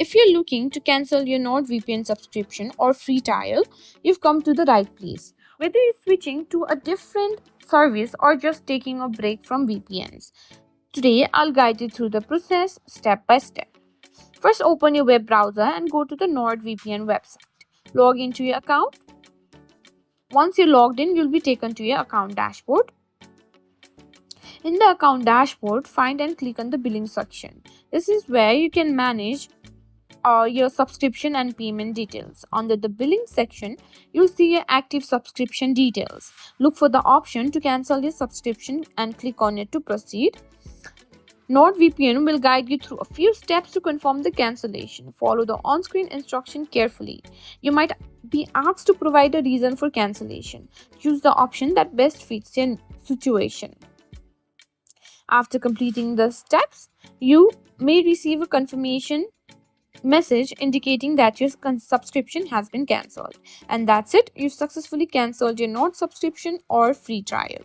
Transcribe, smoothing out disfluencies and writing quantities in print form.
If you're looking to cancel your NordVPN subscription or free trial, you've come to the right place. Whether you're switching to a different service or just taking a break from VPNs, today I'll guide you through the process step by step. First, open your web browser and go to the NordVPN website. Log into your account. Once you're logged in, you'll be taken to your account dashboard. In the account dashboard, find and click on the billing section. This is where you can manage your subscription and payment details. Under the billing section, you'll see your active subscription details. Look for the option to cancel your subscription and click on it to proceed. NordVPN will guide you through a few steps to confirm the cancellation. Follow the on-screen instruction carefully. You might be asked to provide a reason for cancellation. Choose the option that best fits your situation. After completing the steps, you may receive a confirmation message indicating that your subscription has been cancelled. And that's it, you've successfully cancelled your Nord subscription or free trial.